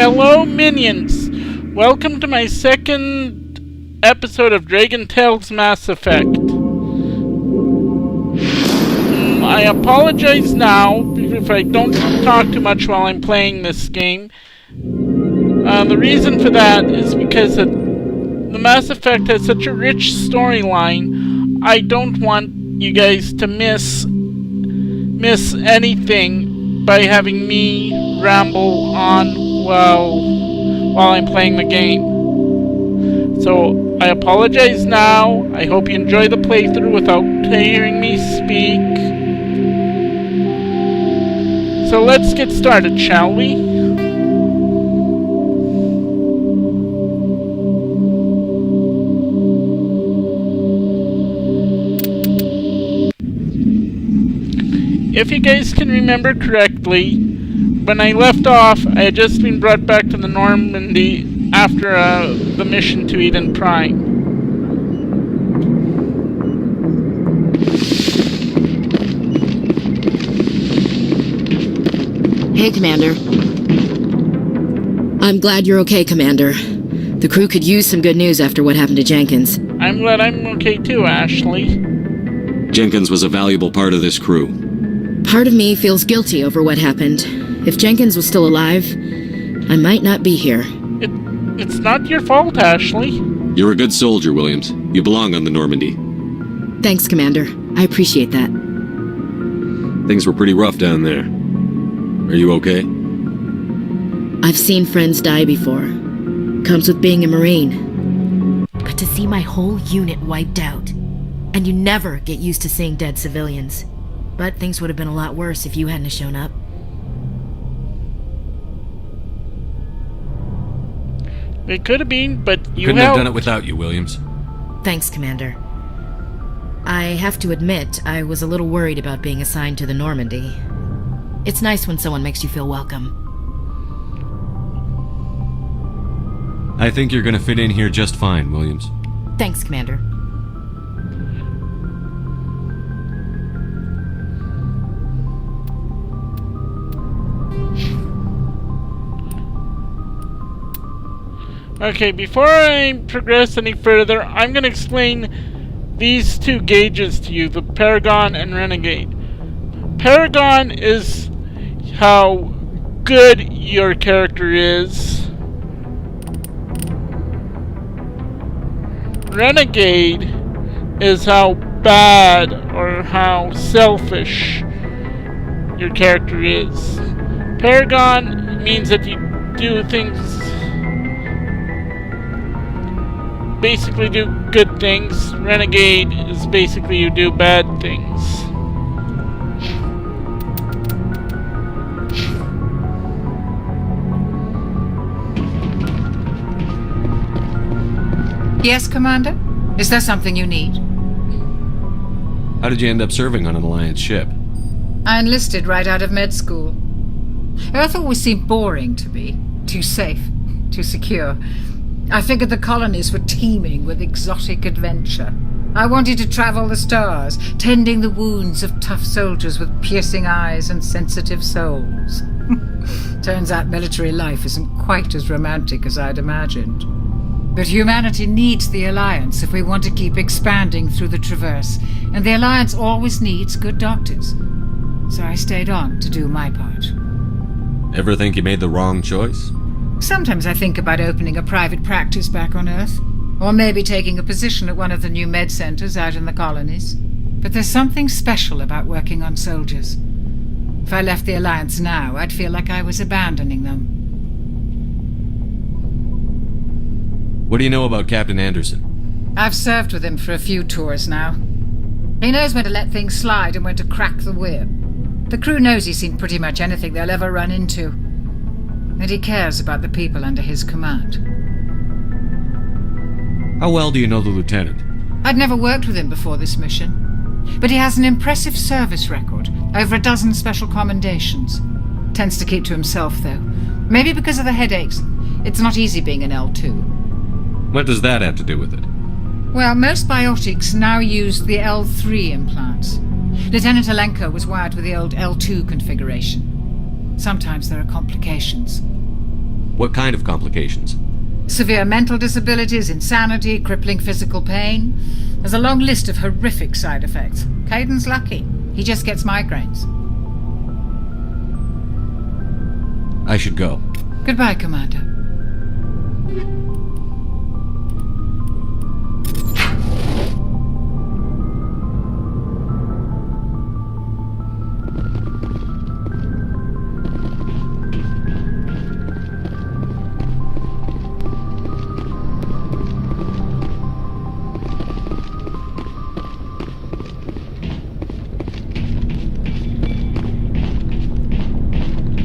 Hello, minions! Welcome to my second episode of Dragon Tales Mass Effect. I apologize now if I don't talk too much while I'm playing this game. The reason for that is because the Mass Effect has such a rich storyline. I don't want you guys to miss anything by having me ramble on while I'm playing the game. So I apologize now. I hope you enjoy the playthrough without hearing me speak. So let's get started, shall we? If you guys can remember correctly, when I left off, I had just been brought back to the Normandy after the mission to Eden Prime. Hey, Commander. I'm glad you're okay, Commander. The crew could use some good news after what happened to Jenkins. I'm glad I'm okay too, Ashley. Jenkins was a valuable part of this crew. Part of me feels guilty over what happened. If Jenkins was still alive, I might not be here. It's not your fault, Ashley. You're a good soldier, Williams. You belong on the Normandy. Thanks, Commander. I appreciate that. Things were pretty rough down there. Are you okay? I've seen friends die before. Comes with being a Marine. But to see my whole unit wiped out, and you never get used to seeing dead civilians. But things would have been a lot worse if you hadn't shown up. They could have been, but you couldn't have done it without you, Williams. Thanks, Commander. I have to admit, I was a little worried about being assigned to the Normandy. It's nice when someone makes you feel welcome. I think you're gonna fit in here just fine, Williams. Thanks, Commander. Okay, before I progress any further, I'm going to explain these two gauges to you, the Paragon and Renegade. Paragon is how good your character is. Renegade is how bad or how selfish your character is. Paragon means that you do things, basically do good things. Renegade is basically you do bad things. Yes, Commander? Is there something you need? How did you end up serving on an Alliance ship? I enlisted right out of med school. Earth always seemed boring to me. Too safe, too secure. I figured the colonies were teeming with exotic adventure. I wanted to travel the stars, tending the wounds of tough soldiers with piercing eyes and sensitive souls. Turns out military life isn't quite as romantic as I'd imagined. But humanity needs the Alliance if we want to keep expanding through the Traverse, and the Alliance always needs good doctors. So I stayed on to do my part. Ever think you made the wrong choice? Sometimes I think about opening a private practice back on Earth, or maybe taking a position at one of the new med centers out in the colonies. But there's something special about working on soldiers. If I left the Alliance now, I'd feel like I was abandoning them. What do you know about Captain Anderson? I've served with him for a few tours now. He knows when to let things slide and when to crack the whip. The crew knows he's seen pretty much anything they'll ever run into. And he cares about the people under his command. How well do you know the lieutenant? I'd never worked with him before this mission. But he has an impressive service record, over a dozen special commendations. Tends to keep to himself, though. Maybe because of the headaches. It's not easy being an L2. What does that have to do with it? Well, most biotics now use the L3 implants. Lieutenant Alenko was wired with the old L2 configuration. Sometimes there are complications. What kind of complications? Severe mental disabilities, insanity, crippling physical pain. There's a long list of horrific side effects. Caden's lucky. He just gets migraines. I should go. Goodbye, Commander.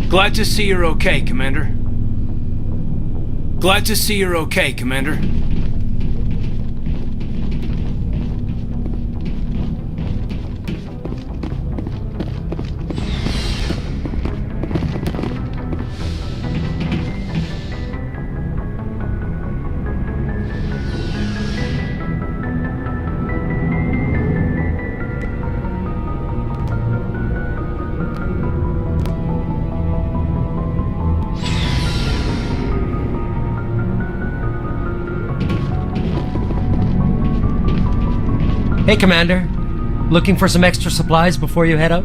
Glad to see you're okay, Commander. Glad to see you're okay, Commander. Hey, Commander. Looking for some extra supplies before you head out?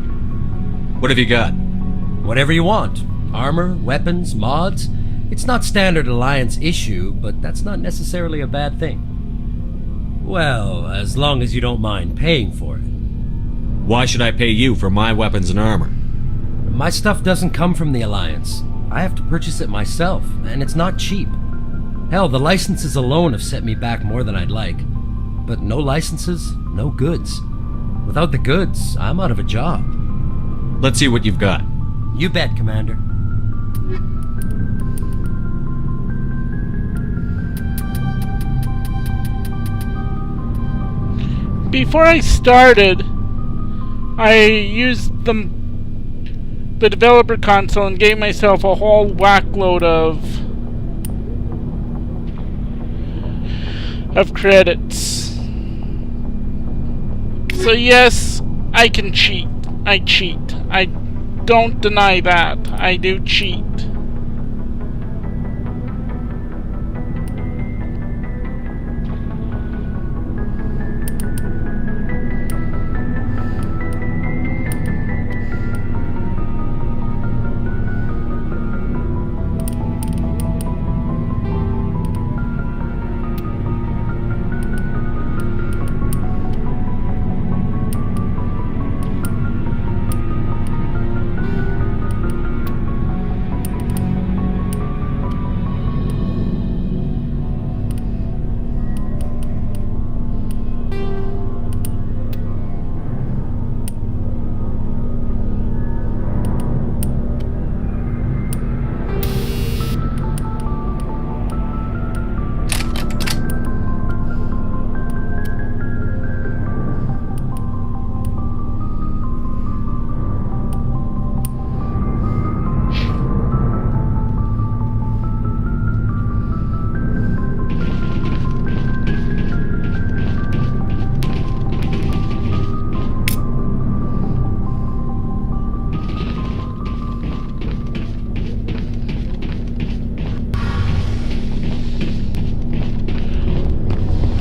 What have you got? Whatever you want. Armor, weapons, mods. It's not standard Alliance issue, but that's not necessarily a bad thing. Well, as long as you don't mind paying for it. Why should I pay you for my weapons and armor? My stuff doesn't come from the Alliance. I have to purchase it myself, and it's not cheap. Hell, the licenses alone have set me back more than I'd like. But no licenses, no goods. Without the goods, I'm out of a job. Let's see what you've got. You bet, Commander. Before I started, I used the developer console and gave myself a whole whackload of credits. So yes, I can cheat. I cheat. I don't deny that. I do cheat.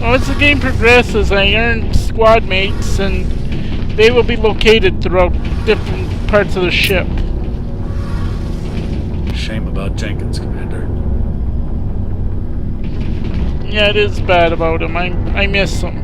As the game progresses, I earn squad mates, and they will be located throughout different parts of the ship. Shame about Jenkins, Commander. Yeah, it is bad about him. I miss him.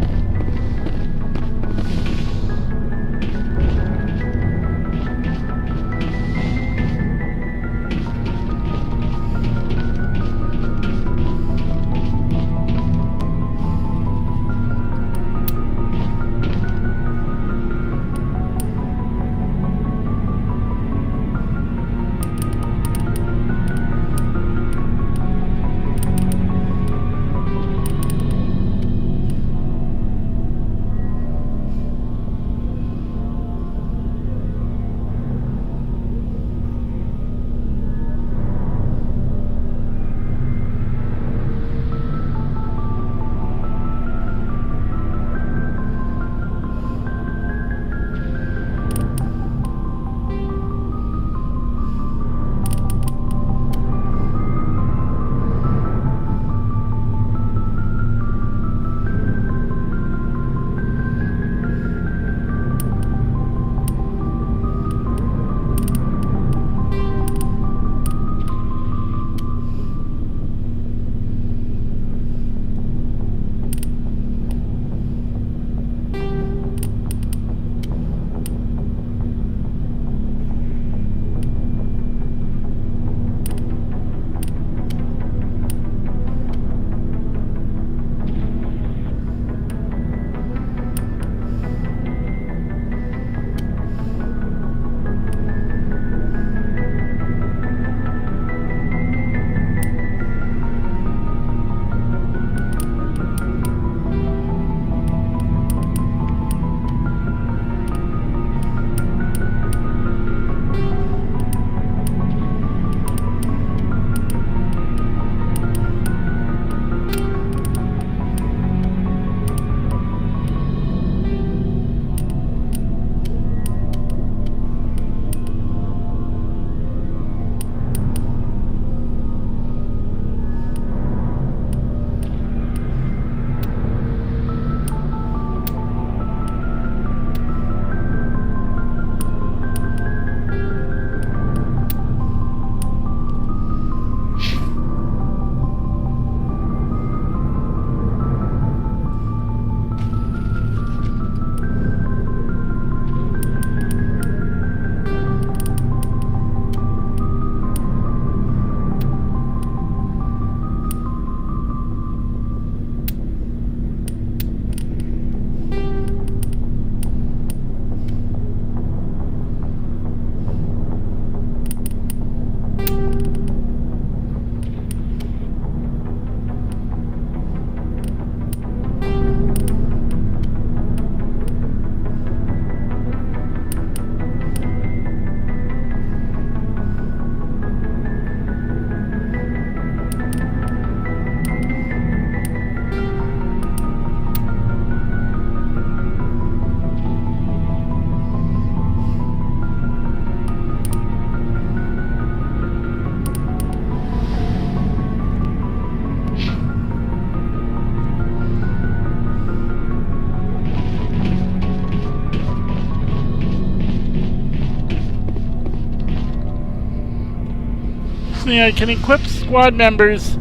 me I can equip squad members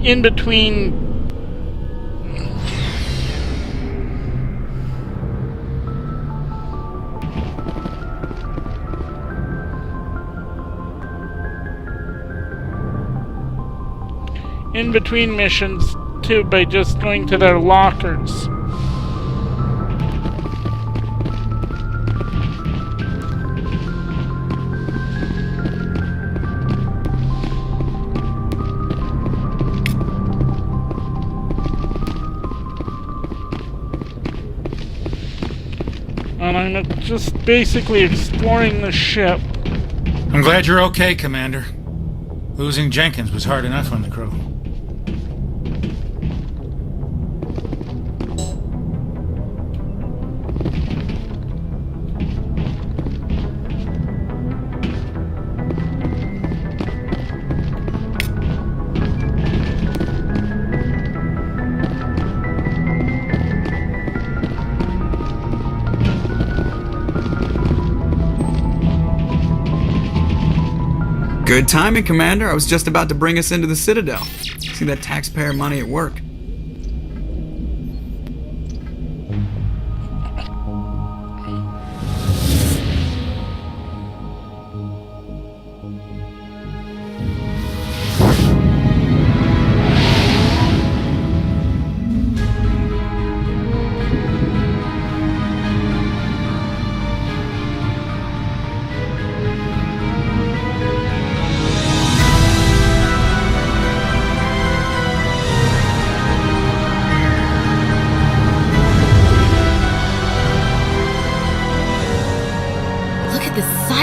in between missions too by just going to their lockers. And I'm just basically exploring the ship. I'm glad you're okay, Commander. Losing Jenkins was hard enough on the crew. Good timing, Commander. I was just about to bring us into the Citadel. See that taxpayer money at work.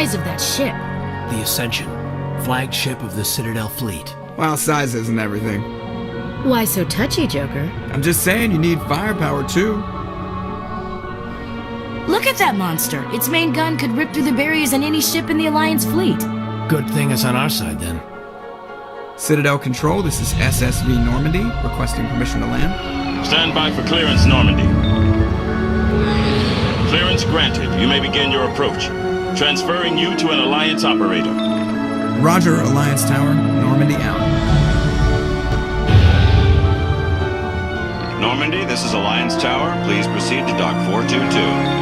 Of that ship. The Ascension, flagship of the Citadel fleet. Well, size isn't everything. Why so touchy, Joker? I'm just saying you need firepower too. Look at that monster. Its main gun could rip through the barriers in any ship in the Alliance fleet. Good thing it's on our side then. Citadel Control, this is SSV Normandy, requesting permission to land. Stand by for clearance, Normandy. Clearance granted. You may begin your approach. Transferring you to an Alliance operator. Roger, Alliance Tower. Normandy out. Normandy, this is Alliance Tower. Please proceed to Dock 422.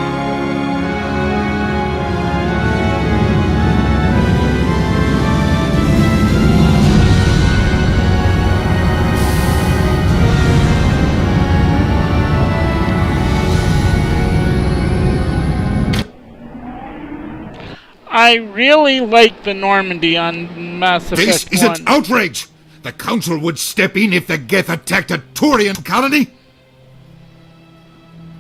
I really like the Normandy on Mass Effect 1. This is an outrage! The Council would step in if the Geth attacked a Turian colony!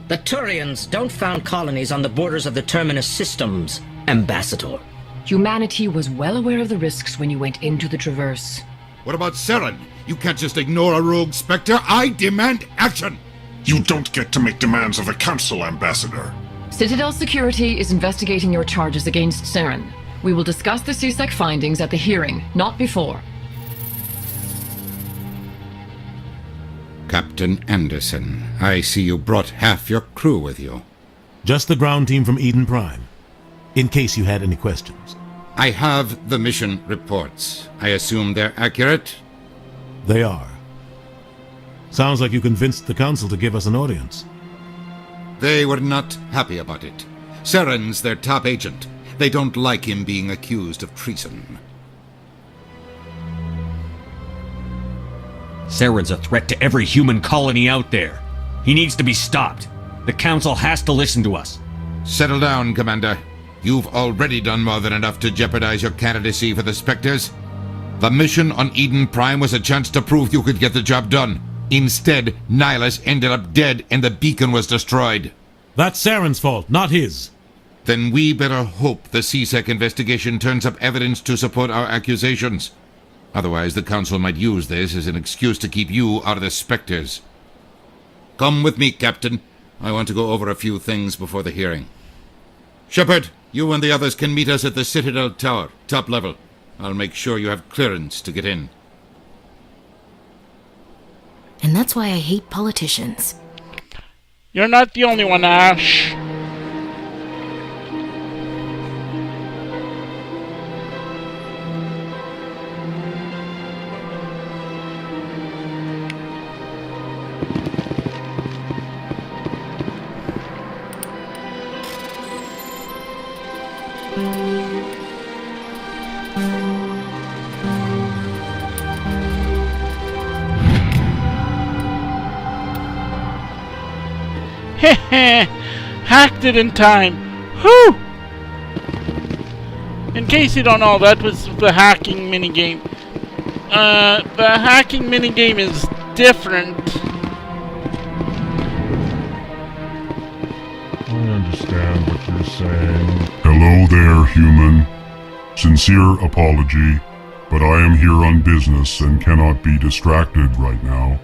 The Turians don't found colonies on the borders of the Terminus systems, Ambassador. Humanity was well aware of the risks when you went into the Traverse. What about Saren? You can't just ignore a rogue Spectre. I demand action! You don't get to make demands of the Council, Ambassador. Citadel Security is investigating your charges against Saren. We will discuss the CSEC findings at the hearing, not before. Captain Anderson, I see you brought half your crew with you. Just the ground team from Eden Prime, in case you had any questions. I have the mission reports. I assume they're accurate? They are. Sounds like you convinced the Council to give us an audience. They were not happy about it. Saren's their top agent. They don't like him being accused of treason. Saren's a threat to every human colony out there. He needs to be stopped. The Council has to listen to us. Settle down, Commander. You've already done more than enough to jeopardize your candidacy for the Spectres. The mission on Eden Prime was a chance to prove you could get the job done. Instead, Nihilus ended up dead and the beacon was destroyed. That's Saren's fault, not his. Then we better hope the CSEC investigation turns up evidence to support our accusations. Otherwise, the Council might use this as an excuse to keep you out of the Spectres. Come with me, Captain. I want to go over a few things before the hearing. Shepard, you and the others can meet us at the Citadel Tower, top level. I'll make sure you have clearance to get in. And that's why I hate politicians. You're not the only one, Ash. Hacked it in time. Whew! In case you don't know, that was the hacking minigame. The hacking minigame is different. I understand what you're saying. Hello there, human. Sincere apology, but I am here on business and cannot be distracted right now.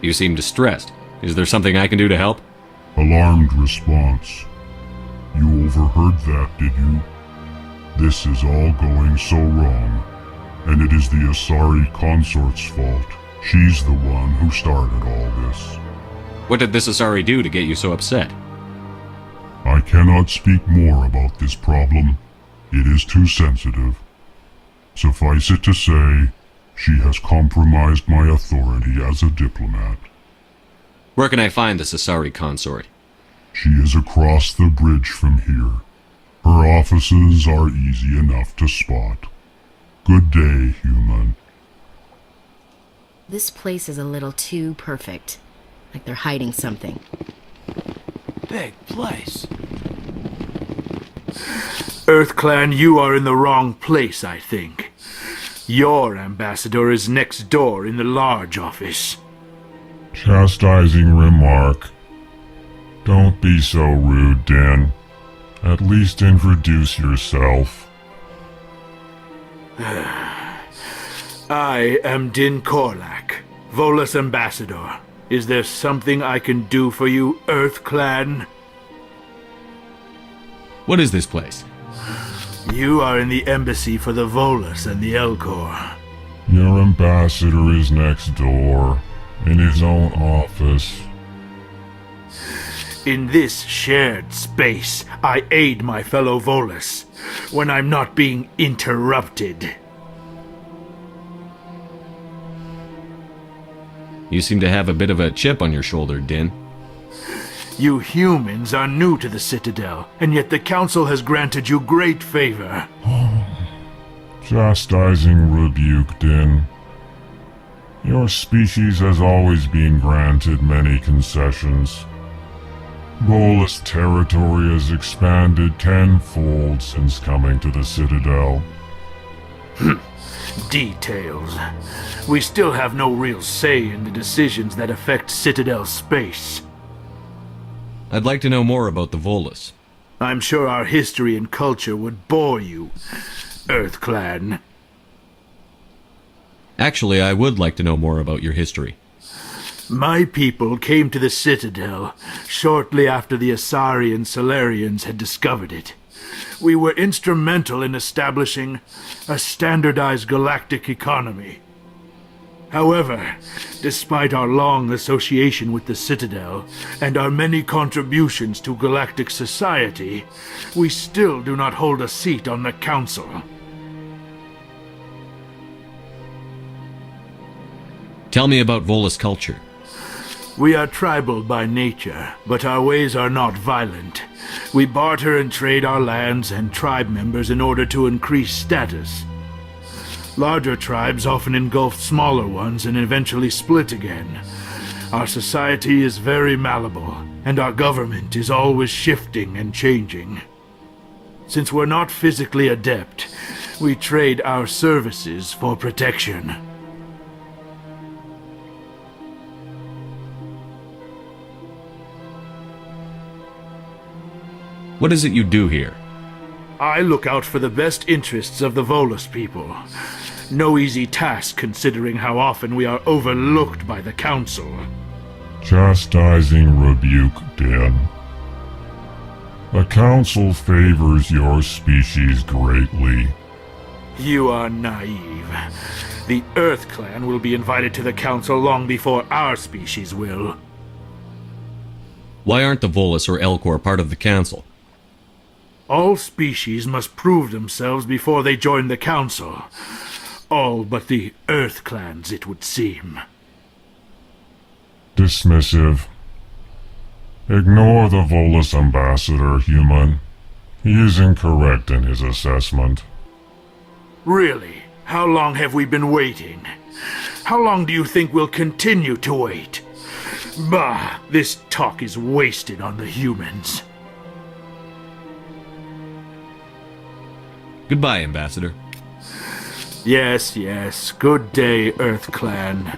You seem distressed. Is there something I can do to help? Alarmed response. You overheard that, did you? This is all going so wrong, and it is the Asari consort's fault. She's the one who started all this. What did this Asari do to get you so upset? I cannot speak more about this problem. It is too sensitive. Suffice it to say, she has compromised my authority as a diplomat. Where can I find this Asari consort? She is across the bridge from here. Her offices are easy enough to spot. Good day, human. This place is a little too perfect. Like they're hiding something. Big place. EarthClan, you are in the wrong place, I think. Your ambassador is next door in the large office. Chastising remark. Don't be so rude, Din. At least introduce yourself. I am Din Korlak, Volus Ambassador. Is there something I can do for you, EarthClan? What is this place? You are in the embassy for the Volus and the Elcor. Your ambassador is next door, in his own office. In this shared space, I aid my fellow Volus when I'm not being interrupted. You seem to have a bit of a chip on your shoulder, Din. You humans are new to the Citadel, and yet the Council has granted you great favor. Chastising rebuke, Din. Your species has always been granted many concessions. Volus territory has expanded tenfold since coming to the Citadel. Details. We still have no real say in the decisions that affect Citadel space. I'd like to know more about the Volus. I'm sure our history and culture would bore you, EarthClan. Actually, I would like to know more about your history. My people came to the Citadel shortly after the Asari and Solarians had discovered it. We were instrumental in establishing a standardized galactic economy. However, despite our long association with the Citadel and our many contributions to galactic society, we still do not hold a seat on the Council. Tell me about Volus culture. We are tribal by nature, but our ways are not violent. We barter and trade our lands and tribe members in order to increase status. Larger tribes often engulf smaller ones and eventually split again. Our society is very malleable, and our government is always shifting and changing. Since we're not physically adept, we trade our services for protection. What is it you do here? I look out for the best interests of the Volus people. No easy task considering how often we are overlooked by the Council. Chastising rebuke, Din. The Council favors your species greatly. You are naive. The EarthClan will be invited to the Council long before our species will. Why aren't the Volus or Elcor part of the Council? All species must prove themselves before they join the Council. All but the EarthClans, it would seem. Dismissive. Ignore the Volus Ambassador, human. He is incorrect in his assessment. Really? How long have we been waiting? How long do you think we'll continue to wait? Bah, this talk is wasted on the humans. Goodbye, Ambassador. Yes, yes. Good day, Earth Clan.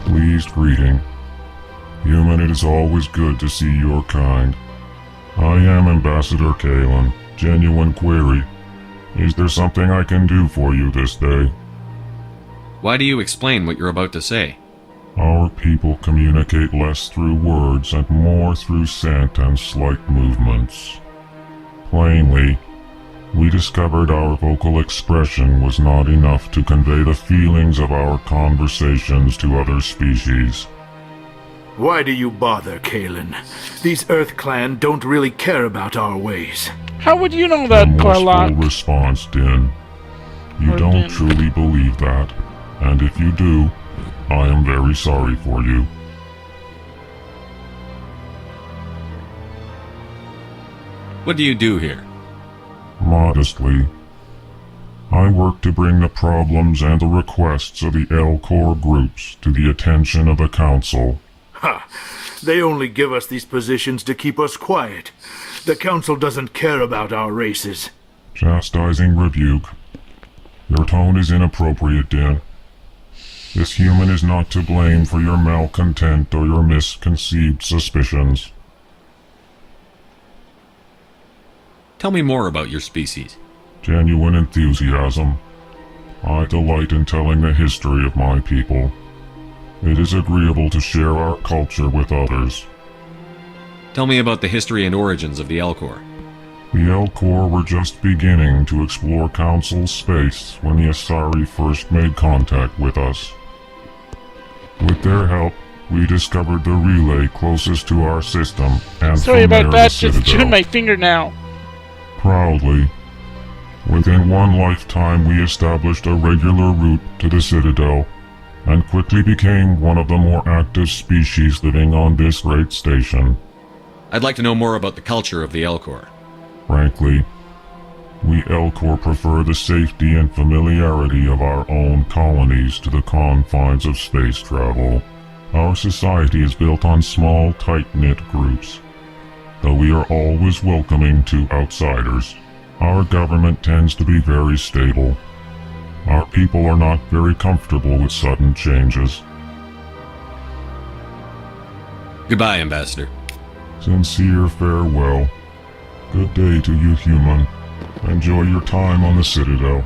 Pleased greeting. Human, it is always good to see your kind. I am Ambassador Kalen. Genuine query. Is there something I can do for you this day? Why do you explain what you're about to say? Our people communicate less through words and more through scent and slight movements. Plainly, we discovered our vocal expression was not enough to convey the feelings of our conversations to other species. Why do you bother, Kalen? These Earth Clan don't really care about our ways. How would you know that, Karlach? Forceful response, Din. You don't truly believe that, and if you do, I am very sorry for you. What do you do here? Modestly, I work to bring the problems and the requests of the Elcor groups to the attention of the Council. Ha! They only give us these positions to keep us quiet. The Council doesn't care about our races. Chastising rebuke. Your tone is inappropriate, Din. This human is not to blame for your malcontent or your misconceived suspicions. Tell me more about your species. Genuine enthusiasm. I delight in telling the history of my people. It is agreeable to share our culture with others. Tell me about the history and origins of the Elcor. The Elcor were just beginning to explore Council space when the Asari first made contact with us. With their help, we discovered the relay closest to our system, and sorry from about there that, the just Citadel. chewing my finger now. Proudly. Within one lifetime we established a regular route to the Citadel, and quickly became one of the more active species living on this great station. I'd like to know more about the culture of the Elcor. Frankly, we Elcor prefer the safety and familiarity of our own colonies to the confines of space travel. Our society is built on small, tight-knit groups. Though we are always welcoming to outsiders, our government tends to be very stable. Our people are not very comfortable with sudden changes. Goodbye, Ambassador. Sincere farewell. Good day to you, human. Enjoy your time on the Citadel.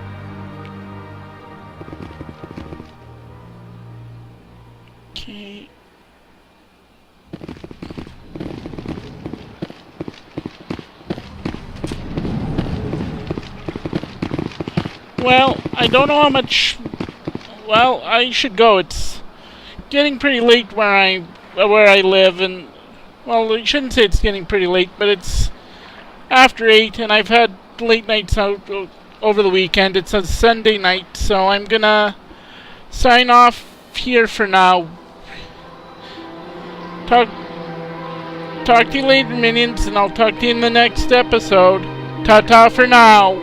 Okay. Well, I don't know how much... Well, I should go. It's getting pretty late where I live, and... Well, I shouldn't say it's getting pretty late, but it's after 8, and I've had late nights out over the weekend. It's a Sunday night, so I'm gonna sign off here for now. Talk to you later, minions, and I'll talk to you in the next episode. Ta-ta for now.